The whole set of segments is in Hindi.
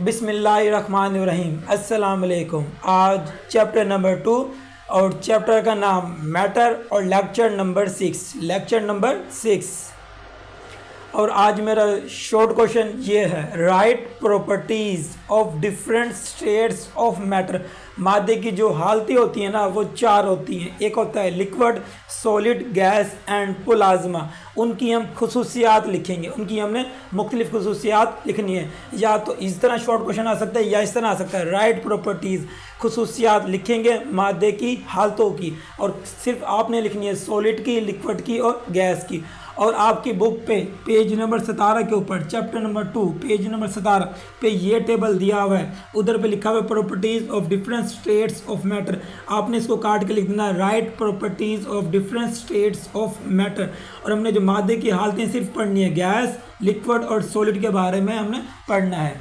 बिस्मिल्लाहिर्रहमानिर्रहीम। अस्सलाम वालेकुम। आज चैप्टर नंबर 2 और चैप्टर का नाम मैटर और लेक्चर नंबर 6। और आज मेरा शॉर्ट क्वेश्चन ये है, write properties of different states of matter. मादे की जो हालतें होती हैं ना वो 4 होती हैं। एक होता है liquid, solid, gas and plasma. उनकी हम खुसूसियात लिखेंगे, उनकी हमने मुख्तलिफ खुसूसियात लिखनी है। या तो इस तरह शॉर्ट क्वेश्चन आ सकता है या इस तरह आ सकता है, राइट प्रॉपर्टीज़ खुसूसियात लिखेंगे मादे की हालतों की, और सिर्फ आपने लिखनी है सॉलिड की, लिक्विड की और गैस की। और आपकी बुक पे पेज नंबर 17 के ऊपर चैप्टर नंबर 2 पेज नंबर 17 पे ये टेबल दिया हुआ है, उधर पे लिखा हुआ है properties of different states of matter. आपने इसको काट के लिख देना, right properties of different states of matter. और हमने जो मादे की हालतें सिर्फ पढ़नी है, गैस, लिक्विड और सॉलिड के बारे में हमने पढ़ना है।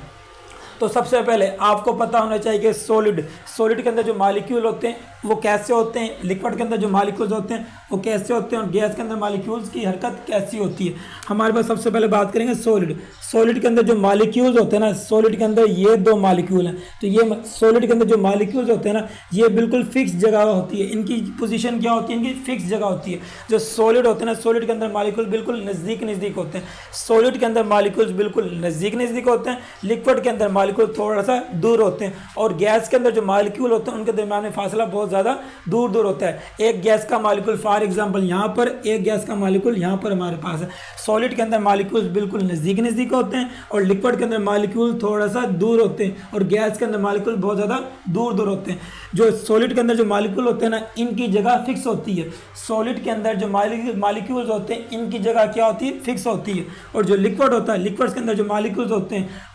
तो सबसे पहले आपको पता होना चाहिए कि सॉलिड के अंदर जो मॉलिक्यूल होते हैं वो कैसे होते हैं, लिक्विड के अंदर जो मॉलिक्यूल्स होते हैं वो कैसे होते हैं, और गैस के अंदर मॉलिक्यूल्स की हरकत कैसी होती है। हमारे पास सबसे पहले बात करेंगे सॉलिड के अंदर जो मॉलिक्यूल्स होते हैं ना, सॉलिड के अंदर ये 2 मॉलिक्यूल हैं। तो ये सॉलिड के अंदर जो मॉलिक्यूल्स होते हैं ना, ये बिल्कुल फिक्स जगह होती है, इनकी पोजीशन क्या होती है, इनकी फिक्स जगह होती है। जो सॉलिड होते हैं ना, सॉलिड के अंदर मॉलिक्यूल बिल्कुल नज़दीक होते हैं। सॉलिड के अंदर मॉलिक्यूल्स बिल्कुल नज़दीक होते हैं, लिक्विड के अंदर मॉलिक्यूल थोड़ा सा दूर होते हैं, और गैस के अंदर जो मॉलिक्यूल होते हैं उनके दरमियान में फासला बहुत ज़्यादा दूर होता है। एक गैस का मॉलिक्यूल फॉर एग्जांपल यहाँ पर, एक गैस का मॉलिक्यूल यहाँ पर हमारे पास है। सॉलिड के अंदर मॉलिक्यूल्स बिल्कुल नज़दीक होते हैं, और लिक्विड के अंदर मॉलिक्यूल थोड़ा सा दूर होते हैं, और गैस के अंदर मॉलिक्यूल बहुत ज़्यादा दूर होते हैं। जो सॉलिड के अंदर जो मॉलिक्यूल होते हैं ना, इनकी जगह फिक्स होती है। सॉलिड के अंदर जो मॉलिक्यूल्स होते हैं इनकी जगह क्या होती है, फिक्स होती है। और जो लिक्विड होता है, लिक्विड्स के अंदर जो मॉलिक्यूल्स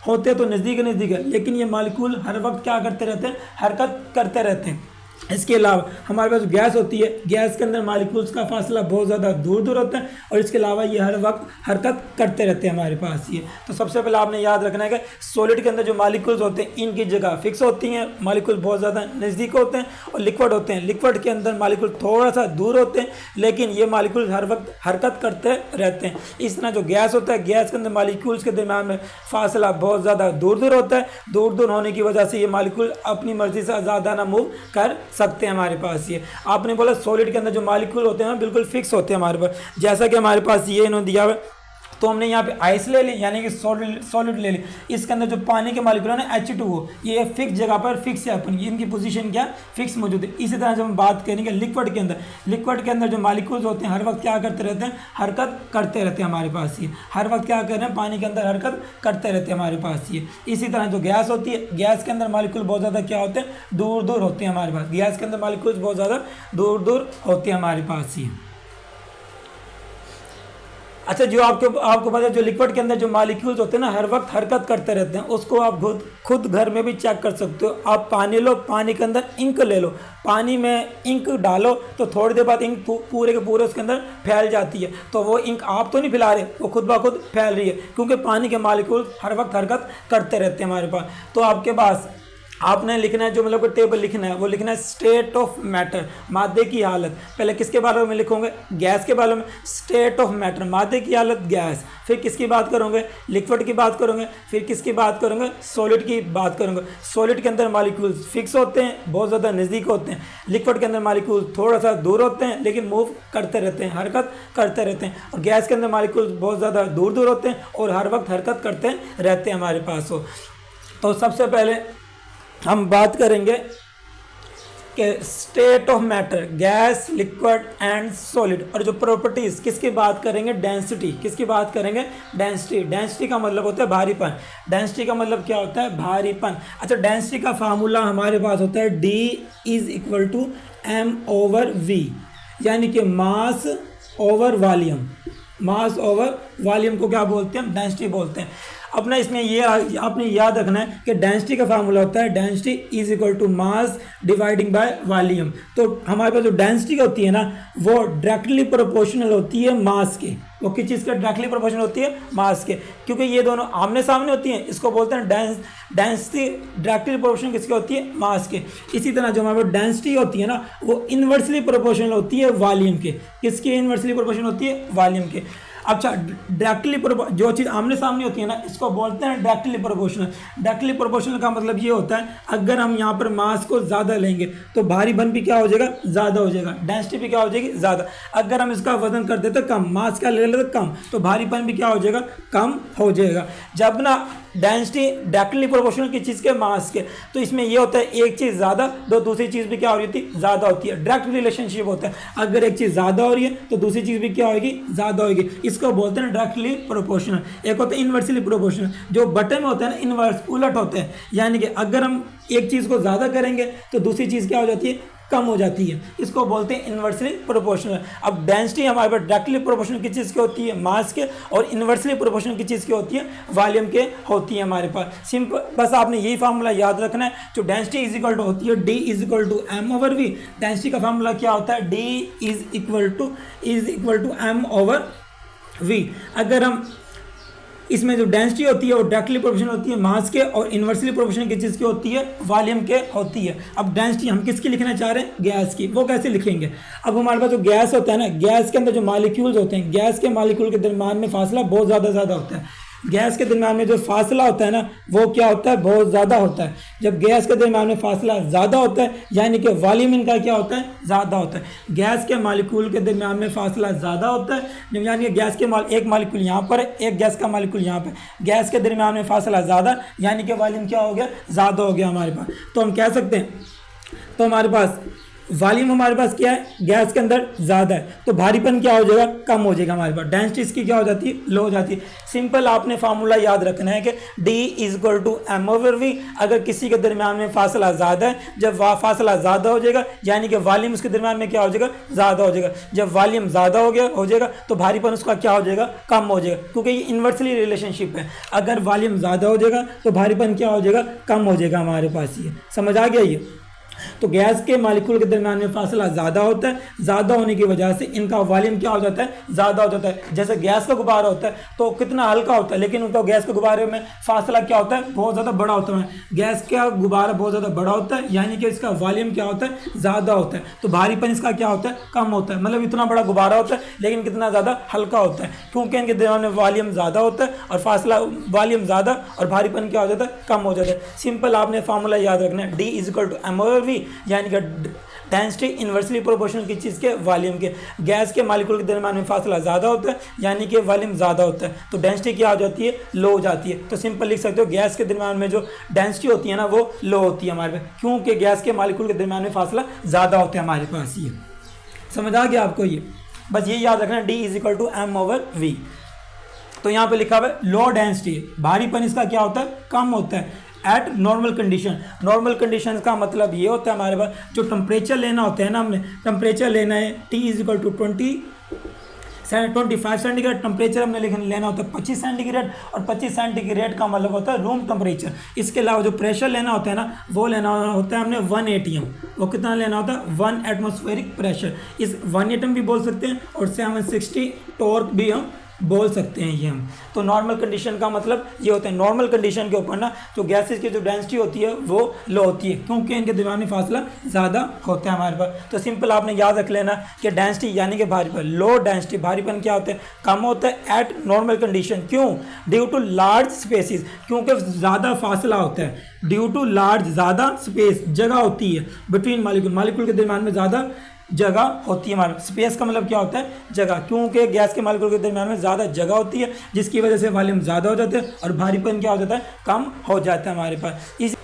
होते तो नज़दीक है, लेकिन ये मॉलिक्यूल हर वक्त क्या करते रहते हैं, हरकत करते रहते हैं। इसके अलावा हमारे पास गैस होती है, गैस के अंदर मॉलिक्यूल्स का फासला बहुत ज़्यादा दूर होता है, और इसके अलावा ये हर वक्त हरकत करते रहते हैं हमारे पास ये। तो सबसे पहले आपने याद रखना है कि सॉलिड के अंदर जो मॉलिक्यूल्स होते हैं इनकी जगह फिक्स होती हैं, मॉलिक्यूल बहुत ज़्यादा नज़दीक होते हैं। और लिक्विड होते हैं, लिक्विड के अंदर मॉलिक्यूल थोड़ा सा दूर होते हैं, लेकिन ये मॉलिक्यूल हर वक्त हरकत करते रहते हैं। इस तरह जो गैस होता है, गैस के अंदर मॉलिक्यूल्स के दरमियान में फासला बहुत ज़्यादा दूर होता है। दूर होने की वजह से ये मॉलिक्यूल अपनी मर्जी से ज़्यादा मूव कर सकते हैं हमारे पास। ये आपने बोला सॉलिड के अंदर जो मॉलिक्यूल होते हैं ना बिल्कुल फिक्स होते हैं हमारे पास। जैसा कि हमारे पास ये इन्होंने दिया हुआ है, तो हमने यहाँ पे आइस ले ली, यानी कि सॉलिड ले ली। इसके अंदर जो पानी के मॉलिक्यूल है ना H2O, ये फिक्स जगह पर फिक्स है अपन, इनकी पोजीशन क्या फिक्स मौजूद है। इसी तरह जब हम बात करेंगे लिक्विड के अंदर जो मॉलिक्यूल्स होते हैं हर वक्त क्या करते रहते हैं, हरकत करते रहते हैं हमारे पास। ये हर वक्त क्या कर रहे हैं, पानी के अंदर हरकत करते रहते हैं हमारे पास ये। इसी तरह जो गैस होती है, गैस के अंदर मॉलिक्यूल बहुत ज़्यादा क्या होते हैं, दूर होते हैं हमारे पास। गैस के अंदर मॉलिक्यूल्स बहुत ज़्यादा दूर होते हैं हमारे पास ये। अच्छा, जो आपको पता है जो लिक्विड के अंदर जो मॉलिक्यूल्स होते हैं ना हर वक्त हरकत करते रहते हैं, उसको आप खुद घर में भी चेक कर सकते हो। आप पानी लो, पानी के अंदर इंक ले लो, पानी में इंक डालो तो थोड़ी देर बाद इंक पूरे के पूरे उसके अंदर फैल जाती है। तो वो इंक आप तो नहीं फैला रहे, वो खुद ब खुद फैल रही है, क्योंकि पानी के मॉलिक्यूल हर वक्त हरकत करते रहते हैं हमारे पास। तो आपके पास आपने लिखना है, जो मतलब टेबल लिखना है वो लिखना है स्टेट ऑफ मैटर, मादे की हालत। पहले किसके बारे में लिखोगे, गैस के बारे में। स्टेट ऑफ मैटर, मादे की हालत गैस। फिर किसकी बात करोगे, लिक्विड की बात करोगे। फिर किसकी बात करोगे, सॉलिड की बात करोगे। सॉलिड के अंदर मॉलिक्यूल्स फिक्स होते हैं, बहुत ज़्यादा नज़दीक होते हैं। लिक्विड के अंदर मॉलिक्यूल थोड़ा सा दूर होते हैं, लेकिन मूव करते रहते हैं, हरकत करते रहते हैं। और गैस के अंदर मॉलिक्यूल्स बहुत ज़्यादा दूर होते हैं और हर वक्त हरकत करते रहते हैं हमारे पास हो। तो सबसे पहले हम बात करेंगे कि state of matter, gas, liquid and solid. और जो प्रॉपर्टीज़ किसकी बात करेंगे, डेंसिटी। किसकी बात करेंगे, डेंसिटी। डेंसिटी का मतलब होता है भारीपन। डेंसिटी का मतलब क्या होता है, भारीपन। अच्छा, डेंसिटी का फार्मूला हमारे पास होता है D = m/v, यानी कि मास ओवर वॉल्यूम। मास ओवर वॉल्यूम को क्या बोलते हैं, डेंसिटी बोलते हैं। अपना इसमें ये आपने याद रखना है कि डेंसिटी का फार्मूला होता है density = mass dividing by volume. तो हमारे पास जो डेंसिटी होती है ना वो डायरेक्टली प्रोपोर्शनल होती है मास के। वो किस चीज़ का डायरेक्टली प्रोपोर्शनल होती है, मास के, क्योंकि ये दोनों आमने सामने होती हैं। इसको बोलते हैं डेंसिटी डायरेक्टली प्रोपोर्शनल किसकी होती है, मास के। इसी तरह जो हमारे पास डेंसिटी होती है ना वो इन्वर्सली प्रोपोर्शनल होती है वॉल्यूम के। किसकी इन्वर्सली प्रोपोर्शनल होती है, वॉल्यूम के। अच्छा, डायरेक्टली जो चीज़ आमने सामने होती है ना, इसको बोलते हैं डायरेक्टली प्रोपोर्शनल। डायरेक्टली प्रोपोर्शनल का मतलब ये होता है, अगर हम यहाँ पर मास को ज़्यादा लेंगे तो भारीपन भी क्या हो जाएगा, ज़्यादा हो जाएगा, डेंसिटी भी क्या हो जाएगी, ज़्यादा। अगर हम इसका वजन कर देते कम, मास का ले लेते कम, तो भारीपन भी क्या हो जाएगा, कम हो जाएगा। जब ना डेंसिटी डायरेक्टली प्रोपोर्शनल की चीज़ के मास के, तो इसमें ये होता है एक चीज़ ज़्यादा तो दूसरी चीज़ भी क्या हो रही थी, ज़्यादा होती है। डायरेक्ट रिलेशनशिप होता है, अगर एक चीज़ ज़्यादा हो रही है तो दूसरी चीज़ भी क्या होगी, ज़्यादा होगी। इसको बोलते हैं डायरेक्टली प्रोपोर्शनल। एक होता है इन्वर्सली प्रोपोर्शनल, जो बटन में होता है ना, इन्वर्स उलट होते हैं, यानी कि अगर हम एक चीज़ को ज़्यादा करेंगे तो दूसरी चीज़ क्या हो जाती है, कम हो जाती है। इसको बोलते हैं इन्वर्सली प्रोपोर्शनल। अब डेंसिटी हमारे पास डायरेक्टली प्रोपोर्शनल की चीज़ की होती है, मास के, और इन्वर्सली प्रोपोर्शनल की चीज़ की होती है, वॉल्यूम के होती है हमारे पास। सिंपल, बस आपने यही फार्मूला याद रखना है। जो डेंसिटी इज इक्वल टू होती है D is equal to M over V. Density का फार्मूला क्या होता है, D is equal to M over V. अगर हम इसमें जो डेंसिटी होती है वो डायरेक्टली प्रोपोर्शनल होती है मास के, और इन्वर्सली प्रोपोर्शनल की चीज़ की होती है, वॉल्यूम के होती है। अब डेंसिटी हम किसकी लिखना चाह रहे हैं, गैस की। वो कैसे लिखेंगे, अब हमारे पास जो गैस होता है ना, गैस के अंदर जो मॉलिक्यूल्स होते हैं, गैस के मॉलिक्यूल के दरमियान में फासला बहुत ज़्यादा होता है। गैस के दरमियान में जो फासला होता है ना, वो क्या होता है, बहुत ज़्यादा होता है। जब गैस के दरमियान में फासला ज़्यादा होता है, यानी कि वॉल्यूम इनका क्या होता है, ज़्यादा होता है। गैस के मॉलिक्यूल के दरमियान में फासला ज़्यादा होता है, यानी कि गैस के एक मॉलिक्यूल यहाँ पर है, एक गैस का मॉलिक्यूल यहाँ पर, गैस के दरमियान में फासला ज़्यादा, यानी कि वॉल्यूम क्या हो गया, ज़्यादा हो गया हमारे पास। तो हम कह सकते हैं, तो हमारे पास वॉल्यूम हमारे पास क्या है, गैस के अंदर ज़्यादा है, तो भारीपन क्या हो जाएगा, कम हो जाएगा हमारे पास। डेंसिटी इसकी क्या हो जाती है, लो हो जाती है। सिंपल आपने फार्मूला याद रखना है कि D is equal to M over V. अगर किसी के दरमियान में फासला ज़्यादा है, जब फासला ज़्यादा हो जाएगा, यानी कि वॉल्यूम उसके दरमियान में क्या हो जाएगा, ज़्यादा हो जाएगा। जब वॉल्यूम ज़्यादा हो जाएगा तो भारीपन उसका क्या हो जाएगा, कम हो जाएगा, क्योंकि ये इन्वर्सली रिलेशनशिप है। अगर वॉल्यूम ज़्यादा हो जाएगा तो भारीपन क्या हो जाएगा, कम हो जाएगा हमारे पास। ये समझ आ गया ये। तो गैस के मॉलिक्यूल के दरमियान में फासला ज़्यादा होता है, ज़्यादा होने की वजह से इनका वॉल्यूम क्या हो जाता है, ज़्यादा हो जाता है। जैसे गैस का गुब्बारा होता है तो कितना हल्का होता है, लेकिन उनका गैस के गुब्बारे में फासला क्या होता है, बहुत ज़्यादा बड़ा होता है। गैस का गुब्बारा बहुत ज़्यादा बड़ा होता है, यानी कि इसका वॉल्यूम क्या होता है, ज़्यादा होता है, तो भारीपन इसका क्या होता है, कम होता है। मतलब इतना बड़ा गुब्बारा होता है लेकिन कितना ज़्यादा हल्का होता है, क्योंकि इनके दरमियान में वॉल्यूम ज़्यादा होता है, और फासला वॉल्यूम ज़्यादा और भारीपन क्या हो जाता है, कम हो जाता है। सिंपल आपने फार्मूला याद रखना है, D is equal to M over V, यानी कि डेंसिटी इन्वर्सली प्रोपोर्शनल की चीज़ के वॉल्यूम के। गैस के मॉलिक्यूल के दरमियान में फासला ज़्यादा होता है, यानी कि वॉल्यूम ज़्यादा होता है, तो डेंसिटी क्या हो जाती है, लो हो जाती है। तो सिंपल लिख सकते हो, गैस के दरमियान में जो डेंसिटी होती है ना, वो लो होती है हमारे पास, क्योंकि गैस के मॉलिक्यूल के दरमियान में फासला ज़्यादा होता है हमारे पास। ये समझ आ गया आपको, ये बस ये याद रखना, D is equal to M over V. तो यहाँ पे लिखा हुआ है लो डेंसिटी, भारीपन इसका क्या होता है, कम होता है eight normal condition. Normal condition का मतलब ये होता है, हमारे पास जो टेम्परेचर लेना होता है ना, हमने टेम्परेचर लेना है, T is equal to 25 centigrade. Temperature हमने लेना होता है 25 सेंटीग्रेड, और 25 सेंटीग्रेड का मतलब होता है रूम टेम्परेचर। इसके अलावा जो प्रेशर लेना होता है ना, वो लेना होता है हमने 1 ATM। वो कितना लेना होता है, 1 एटमॉस्फेरिक प्रेशर। इस 1 ATM भी बोल सकते हैं, और 760 टॉर्क भी हम बोल सकते हैं ये हम। तो नॉर्मल कंडीशन का मतलब ये होता है, नॉर्मल कंडीशन के ऊपर ना जो गैसेस की जो डेंसिटी होती है वो लो होती है, क्योंकि इनके दरमियान में फासला ज़्यादा होता है हमारे पास। तो सिंपल आपने याद रख लेना कि डेंसिटी यानी कि भारीपन, लो डेंसिटी भारीपन क्या होता है, कम होता है एट नॉर्मल कंडीशन। क्यों, ड्यू टू लार्ज स्पेसिस, क्योंकि ज़्यादा फासला होता है, ड्यू टू लार्ज, ज़्यादा स्पेस जगह होती है बिटवीन मॉलिक्यूल के दरमियान में ज़्यादा जगह होती है। हमारा स्पेस का मतलब क्या होता है, जगह, क्योंकि गैस के मॉलिक्यूल के दरमियान में ज़्यादा जगह होती है, जिसकी वजह से वॉल्यूम ज़्यादा हो जाता है और भारीपन क्या हो जाता है, कम हो जाता है हमारे पास।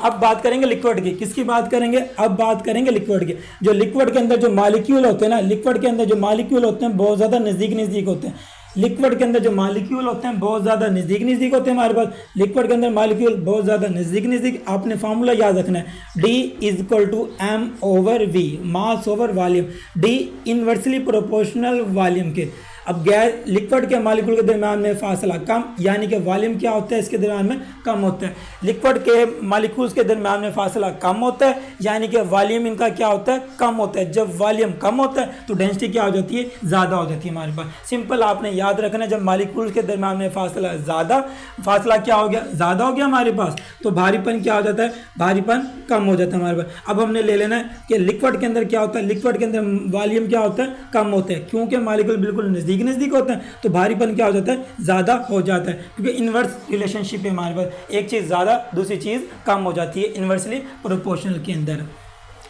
अब बात करेंगे लिक्विड की। किसकी बात करेंगे, अब बात करेंगे लिक्विड की। जो लिक्विड के अंदर जो मॉलिक्यूल होते हैं ना, लिक्विड के अंदर जो मॉलिक्यूल होते हैं बहुत ज़्यादा नज़दीक होते हैं। लिक्विड के अंदर जो मॉलिक्यूल होते हैं बहुत ज़्यादा नज़दीक होते हैं हमारे पास। लिक्विड के अंदर मॉलिक्यूल बहुत ज़्यादा नज़दीक, आपने फार्मूला याद रखना है, D is equal to M over V, mass over volume. D inversely proportional volume के। अब गैस लिक्विड के मॉलिक्यूल के दरमियान में फासला कम, यानी कि वॉल्यूम क्या होता है इसके दरमियान में, कम होता है। लिक्विड के मॉलिक्यूल्स के दरमियान में फासला कम होता है, यानी कि वॉल्यूम इनका क्या होता है, कम होता है। जब वॉल्यूम कम होता है तो डेंसिटी क्या हो जाती है, ज़्यादा हो जाती है हमारे पास। सिंपल आपने याद रखना है, जब मॉलिक्यूल्स के दरमियान में फासला फासला क्या हो गया, ज़्यादा हो गया हमारे पास, तो भारीपन क्या हो जाता है, भारीपन कम हो जाता है हमारे पास। अब हमने ले लेना है कि लिक्विड के अंदर क्या होता है, लिक्विड के अंदर वॉल्यूम क्या होता है, कम होता है, क्योंकि मॉलिक्यूल बिल्कुल नज़दीक नज़दीक नज़दीक होते हैं तो भारीपन क्या हो जाता है, ज़्यादा हो जाता है, क्योंकि इन्वर्स रिलेशनशिप है हमारे पास, एक चीज़ ज़्यादा दूसरी चीज़ कम हो जाती है इन्वर्सली प्रोपोर्शनल के अंदर।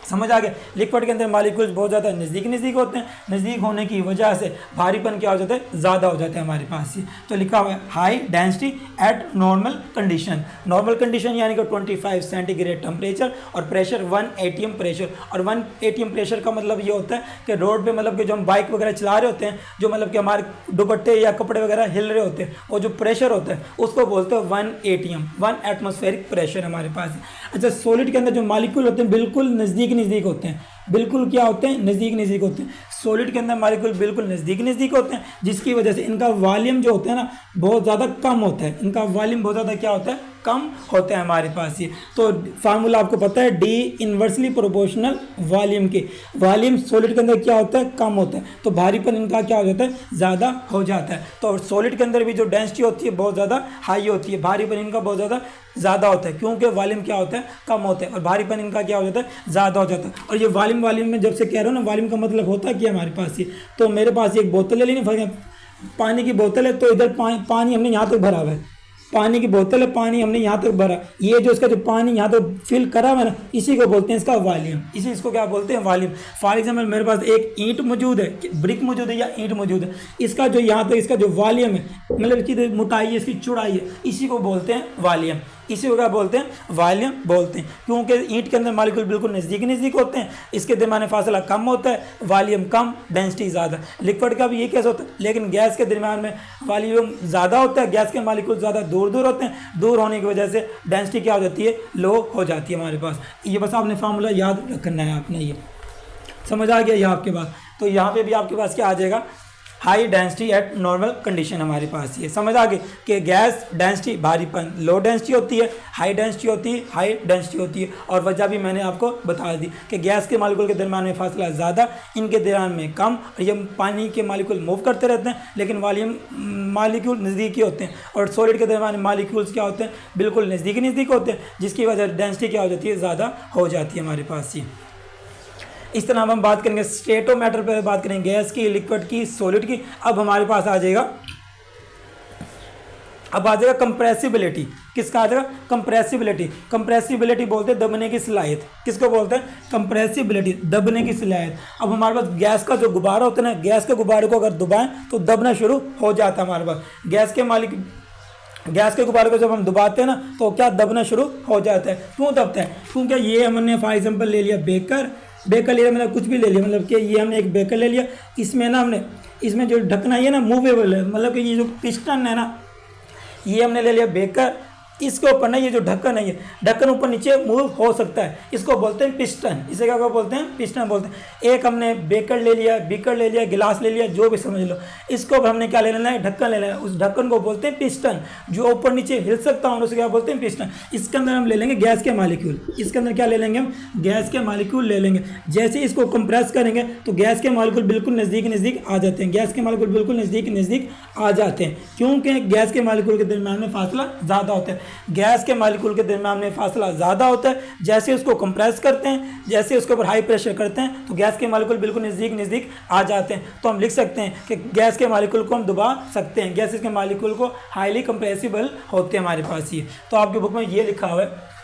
समझ आ गया। लिक्विड के अंदर मॉलिक्यूल्स बहुत ज़्यादा नज़दीक नज़दीक होते हैं, नज़दीक होने की वजह से भारीपन क्या हो जाता है, ज़्यादा हो जाता है हमारे पास ये। तो लिखा हुआ है high density at normal condition. Normal condition यानी कि 25 सेंटीग्रेड टेम्परेचर और प्रेशर 1 atm प्रेशर। और 1 atm प्रेशर का मतलब ये होता है कि रोड पे मतलब कि जो हम बाइक वगैरह चला रहे होते हैं, जो मतलब कि हमारे दुपट्टे या कपड़े वगैरह हिल रहे होते हैं, वो जो प्रेशर होता है उसको बोलते हैं 1 atm, 1 एटमॉस्फेरिक प्रेशर हमारे पास। अच्छा, सॉलिड के अंदर जो मॉलिक्यूल होते हैं बिल्कुल नज़दीक नज़दीक होते हैं, बिल्कुल क्या होते हैं, नज़दीक नज़दीक होते हैं। सॉलिड के अंदर मॉलिक्यूल बिल्कुल नज़दीक नज़दीक होते हैं, जिसकी वजह से इनका वॉल्यूम जो होता है ना बहुत ज़्यादा कम होता है, इनका वॉल्यूम बहुत ज़्यादा क्या होता है, कम होता है हमारे पास ये। तो फार्मूला आपको पता है, डी इन्वर्सली प्रोपोर्शनल वॉल्यूम के। वॉल्यूम सॉलिड के अंदर क्या होता है, कम होता है, तो भारीपन इनका क्या हो जाता है, ज़्यादा हो जाता है। तो सॉलिड के अंदर भी जो डेंसिटी होती है बहुत ज़्यादा हाई होती है, भारीपन इनका बहुत ज़्यादा होता है, क्योंकि वॉल्यूम क्या होता है, कम होता है, और भारीपन इनका क्या हो जाता है, ज़्यादा हो जाता है। और ये वॉल्यूम में जब से कह रहा हूँ ना, वॉल्यूम का मतलब होता है कि हमारे पास ये, तो मेरे पास एक बोतल ले ली, पानी की बोतल है, तो इधर पानी हमने यहाँ तक भरा हुआ है, पानी की बोतल है, पानी हमने यहाँ तक भरा, ये जो इसका जो पानी यहाँ तक फिल करा हुआ है ना, इसी को बोलते हैं इसका वॉल्यूम, इसको क्या बोलते हैं, वॉल्यूम। फॉर एग्जाम्पल मेरे पास एक ईंट मौजूद है, ब्रिक मौजूद है या ईंट मौजूद है, इसका जो यहाँ तक इसका जो वॉल्यूम है, मतलब इसकी मोटाई है, इसकी चौड़ाई है, इसी को बोलते हैं वॉल्यूम, इसी को क्या बोलते हैं, वॉल्यूम बोलते हैं। क्योंकि ईंट के अंदर मॉलिक्यूल बिल्कुल नज़दीक नज़दीक होते हैं, इसके दरमियान फासला कम होता है, वॉल्यूम कम, डेंसिटी ज़्यादा। लिक्विड का भी ये केस होता है, लेकिन गैस के दरमियान में वॉल्यूम ज़्यादा होता है, गैस के मॉलिक्यूल ज़्यादा दूर दूर होते हैं, दूर होने की वजह से डेंसिटी क्या हो जाती है, लो हो जाती है हमारे पास। ये बस आपने फार्मूला याद रखना है, आपने ये समझ आ गया ये आपके पास। तो यहाँ पर भी आपके पास क्या आ जाएगा, high density at normal condition हमारे पास ये समझ आ गई कि गैस डेंसिटी भारीपन लो डेंसिटी होती है, हाई डेंसिटी होती है, हाई डेंसिटी होती है। और वजह भी मैंने आपको बता दी कि गैस के मॉलिक्यूल के दरमियान में फासला ज़्यादा, इनके दरमियान में कम, और ये पानी के मॉलिक्यूल मूव करते रहते हैं, लेकिन वॉल्यूम मॉलिक्यूल नज़दीकी होते हैं। और सॉलिड के दरमियान में मॉलिक्यूल्स क्या होते हैं, बिल्कुल नज़दीक नज़दीक होते हैं, जिसकी वजह डेंसिटी क्या हो जाती है, ज़्यादा हो जाती है हमारे पास ये। इस तरह हम बात करेंगे स्टेट ऑफ मैटर पर, बात करेंगे गैस की, लिक्विड की, सॉलिड की। अब हमारे पास आ जाएगा, अब आ जाएगा कंप्रेसिबिलिटी। किसका आ जाएगा, कंप्रेसिबिलिटी। कंप्रेसिबिलिटी बोलते हैं दबने की सलाहियत। किसको बोलते हैं, कंप्रेसिबिलिटी, दबने की सलाहियत। अब हमारे पास गैस का जो गुब्बारा होता है ना, गैस के गुब्बारे को अगर दबाएं तो दबना शुरू हो जाता है हमारे पास। गैस के गुब्बारे को जब हम दबाते हैं ना तो क्या दबना शुरू हो जाता है। क्यों दबता है, क्योंकि ये हमने फॉर एग्जाम्पल ले लिया बेकर ले लिया, मतलब कुछ भी ले लिया, मतलब कि ये हमने एक बेकर ले लिया, इसमें ना हमने, इसमें जो ढक्कन है ना मूवेबल है, मतलब कि ये जो पिस्टन है ना, ये हमने ले लिया बेकर, इसके ऊपर ना ये जो ढक्कन है, ये ढक्कन ऊपर नीचे मूव हो सकता है, इसको बोलते हैं पिस्टन। इसे क्या बोलते हैं, पिस्टन बोलते हैं। एक हमने बेकर ले लिया, बीकर ले लिया, गिलास ले लिया, जो भी समझ लो, इसको हमने क्या ले लेना है, ढक्कन ले लेना है। उस ढक्कन को बोलते हैं पिस्टन, जो ऊपर नीचे हिल सकता हूँ, उसे क्या बोलते हैं, पिस्टन। इसके अंदर हम ले लेंगे गैस के मॉलिक्यूल, इसके अंदर क्या ले लेंगे हम, गैस के मॉलिक्यूल ले लेंगे। जैसे इसको कंप्रेस करेंगे तो गैस के मॉलिक्यूल बिल्कुल नज़दीक नज़दीक आ जाते हैं, गैस के मॉलिक्यूल बिल्कुल नज़दीक नज़दीक आ जाते हैं, क्योंकि गैस के मॉलिक्यूल के दरमियान में फासला ज़्यादा होता है। गैस के मॉलिक्यूल के दरमियान में फासला ज़्यादा होता है, जैसे उसको कंप्रेस करते हैं, जैसे उसके ऊपर हाई प्रेशर करते हैं, तो गैस के मॉलिक्यूल बिल्कुल नज़दीक नज़दीक आ जाते हैं। तो हम लिख सकते हैं कि गैस के मॉलिक्यूल को हम दबा सकते हैं, गैसेस के मॉलिक्यूल को हाईली कंप्रेसिबल होते हैं हमारे पास ये। तो आपकी बुक में ये लिखा हुआ है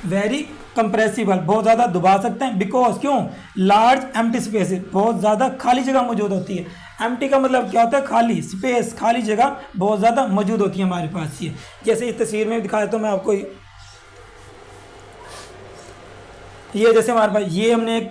वेरी कंप्रेसिबल, बहुत ज़्यादा दबा सकते हैं, बिकॉज क्यों, लार्ज एम्प्टी स्पेस, बहुत ज़्यादा खाली जगह मौजूद होती है। एम्प्टी का मतलब क्या होता है, खाली स्पेस, खाली जगह बहुत ज़्यादा मौजूद होती है हमारे पास ये। जैसे इस तस्वीर में दिखाया तो मैं आपको, ये जैसे हमारे पास ये हमने एक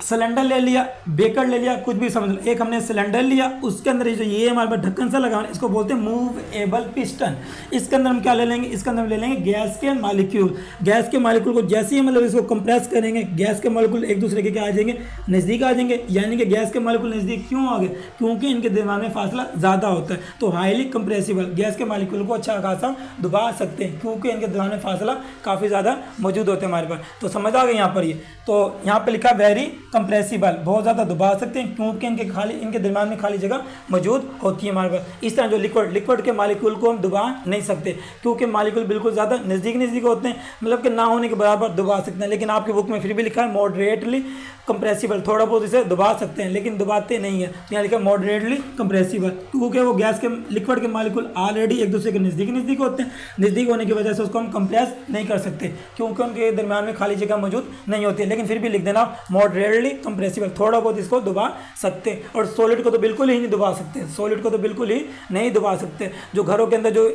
सिलेंडर ले लिया, बेकर ले लिया, कुछ भी समझ लो, एक हमने सिलेंडर लिया, उसके अंदर ये हमारे पास ढक्कन सा लगा, इसको बोलते हैं मूवेबल पिस्टन। इसके अंदर हम क्या ले लेंगे, इसके अंदर हम ले लेंगे गैस के मॉलिक्यूल। गैस के मॉलिक्यूल को जैसे ही मतलब इसको कंप्रेस करेंगे, गैस के मॉलिक्यूल एक दूसरे के क्या आ जाएंगे, नज़दीक आ जाएंगे। यानी कि गैस के मॉलिक्यूल नज़दीक क्यों आ गए, क्योंकि इनके दरमियान में फासला ज़्यादा होता है। तो हाईली कंप्रेसिबल, गैस के मॉलिक्यूल को अच्छा खासा दबा सकते हैं, क्योंकि इनके दरमियान में फासला काफ़ी ज़्यादा मौजूद होते हैं हमारे पास। तो समझ आ गए यहाँ पर ये। तो यहाँ पर लिखा वेरी कंप्रेसिबल, बहुत ज़्यादा दबा सकते हैं, क्योंकि इनके दरमियान में खाली जगह मौजूद होती है हमारे पास। इस तरह जो लिक्विड के मॉलिक्यूल को हम दबा नहीं सकते, क्योंकि मॉलिक्यूल बिल्कुल ज़्यादा नज़दीक होते हैं, मतलब कि ना होने के बराबर दबा सकते हैं। लेकिन आपकी बुक में फिर भी लिखा है मॉडरेटली कंप्रेसिबल, थोड़ा बहुत इसे दबा सकते हैं लेकिन दबाते नहीं है। यहाँ लिखा मॉडरेटली कंप्रेसिबल, क्योंकि वो गैस के लिक्विड के मालिक्यूल ऑलरेडी एक दूसरे के नज़दीक होते हैं। नज़दीक होने की वजह से उसको हम कंप्रेस नहीं कर सकते, क्योंकि उनके दरमियान में खाली जगह मौजूद नहीं होती है। लेकिन फिर भी लिख देना मॉडरेटली कंप्रेसिबल, थोड़ा बहुत इसको दबा सकते हैं। और सॉलिड को तो बिल्कुल ही नहीं दबा सकते, सॉलिड को तो बिल्कुल ही नहीं दबा सकते। जो घरों के अंदर जो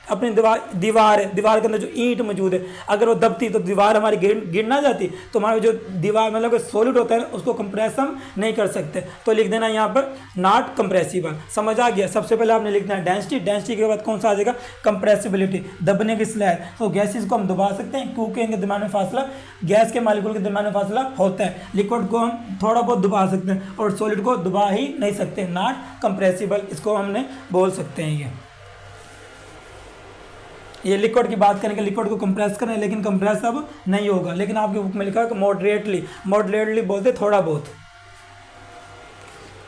अपनी दीवार है, दीवार के अंदर जो ईंट मौजूद है, अगर वो दबती तो दीवार हमारी गिर ना जाती, तो हमारी जो दीवार मतलब सॉलिड होता है उसको कंप्रेस हम नहीं कर सकते। तो लिख देना यहाँ पर नॉट कंप्रेसिबल। समझ आ गया? सबसे पहले आपने लिखना है डेंसिटी, डेंसिटी के बाद कौन सा आ जाएगा? कंप्रेसिबिलिटी, दबने की स्लैब। तो गैसेस को हम दबा सकते हैं क्योंकि इनके दरमियान में फासला, गैस के मालिक्यूल के दरमियान में फासला होता है। लिक्विड को हम थोड़ा बहुत दबा सकते हैं और सॉलिड को दबा ही नहीं सकते, नॉट कंप्रेसिबल इसको हमने बोल सकते हैं। ये लिक्विड की बात करेंगे, लिक्विड को कंप्रेस करें लेकिन कंप्रेस अब नहीं होगा। लेकिन आपकी बुक में लिखा है कि मॉडरेटली, मॉडरेटली बोलते थोड़ा बहुत।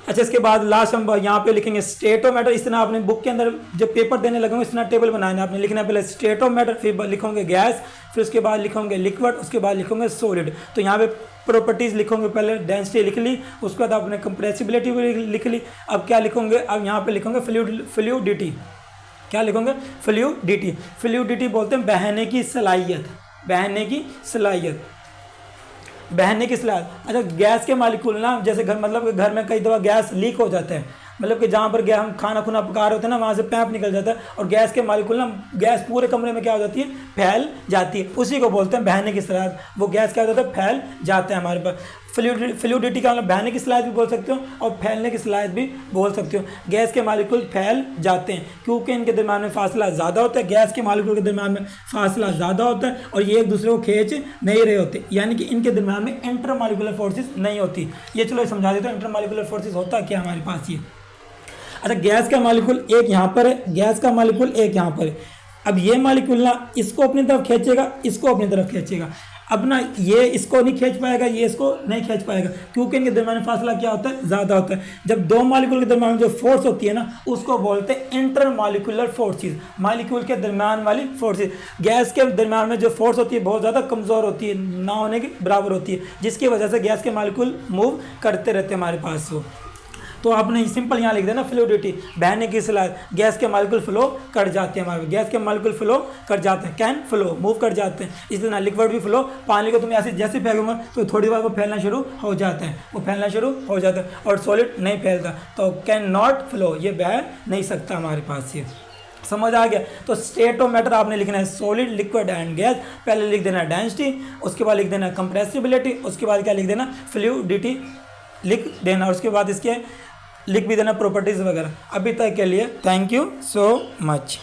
अच्छा, इसके बाद लास्ट हम यहाँ पे लिखेंगे स्टेट ऑफ मैटर। इस तरह आपने बुक के अंदर जब पेपर देने लगेंगे इस तरह टेबल बनाना, आपने लिखना है पहले स्टेट ऑफ मैटर, फिर लिखोगे गैस, फिर उसके बाद लिखोगे लिक्विड, उसके बाद लिखोगे सॉलिड। तो यहाँ पे प्रॉपर्टीज लिखोगे, पहले डेंसिटी लिख ली, उसके बाद आपने कंप्रेसिबिलिटी भी लिख ली। अब क्या लिखोगे? अब यहाँ पे लिखोगे फ्लूइडिटी। क्या लिखोगे? फ्लूइडिटी। फ्लूइडिटी बोलते हैं बहने की सलाहियत, बहने की सलाहियत, बहने की सलाहियत। अच्छा, गैस के मालिक्यूल ना, जैसे घर मतलब कि घर में कई दफ़ा गैस लीक हो जाता है, मतलब कि जहाँ पर हम खाना खुना पका रहे होते हैं ना, वहाँ से पैप निकल जाता है और गैस के मालिक्यूल ना, गैस पूरे कमरे में क्या हो जाती है? फैल जाती है। उसी को बोलते हैं बहने की सलाहियत। वो गैस क्या हो जाता है? फैल जाता है हमारे पास। फ्लूइडिटी का मतलब बहने की सलाहियत भी बोल सकते हो और फैलने की सलाहियत भी बोल सकते हो। गैस के मालिक्यूल फैल जाते हैं क्योंकि इनके दरमियान में फासला ज़्यादा होता है, गैस के मालिक्यूल के दरमियान में फासला ज़्यादा होता है और ये एक दूसरे को खींच नहीं रहे होते, यानी कि इनके दरमियान में इंटर मालिक्यूलर फोर्सेस नहीं होती। ये चलो समझा देते हैं इंटर मालिक्यूलर फोर्सेस होता क्या हमारे पास ये। अच्छा, गैस का मालिक्यूल एक यहाँ पर है, गैस का मालिक्यूल एक यहाँ पर है। अब ये मालिक्यूल ना इसको अपनी तरफ खींचेगा, इसको अपनी तरफ खींचेगा। अब ना ये इसको नहीं खींच पाएगा, ये इसको नहीं खींच पाएगा क्योंकि इनके दरमियान में फासला क्या होता है? ज़्यादा होता है। जब दो मालिक्यूल के दरमियान में जो फोर्स होती है ना, उसको बोलते हैं इंटर मालिक्यूलर फोर्सेस, मालिक्यूल के दरमियान वाली फोर्सेस। गैस के दरमियान में जो फोर्स होती है बहुत ज़्यादा कमज़ोर होती है, ना होने के बराबर होती है, जिसकी वजह से गैस के मालिक्यूल मूव करते रहते हैं हमारे पास। तो आपने सिंपल यहाँ लिख देना फ्लूइडिटी, बहने की सलाहियत। गैस के मालिक्यूल फ्लो कर जाते हैं, हमारे गैस के मालिक्यूल फ्लो कर जाते हैं, कैन फ्लो, मूव कर जाते हैं। इसी तरह लिक्विड भी फ्लो, पानी को तुम ऐसे जैसे फेंकोगे तो थोड़ी बार वो फैलना शुरू हो जाता है, वो फैलना शुरू हो जाता है। और सॉलिड नहीं फैलता, तो कैन नॉट फ्लो, ये बह नहीं सकता हमारे पास। ये समझ आ गया? तो स्टेट ऑफ मैटर आपने लिखना है सॉलिड, लिक्विड एंड गैस। पहले लिख देना डेंसिटी, उसके बाद लिख देना कंप्रेसिबिलिटी, उसके बाद क्या लिख देना? फ्लूइडिटी लिख देना, और उसके बाद इसके लिख भी देना प्रॉपर्टीज़ वगैरह। अभी तक के लिए थैंक यू सो मच।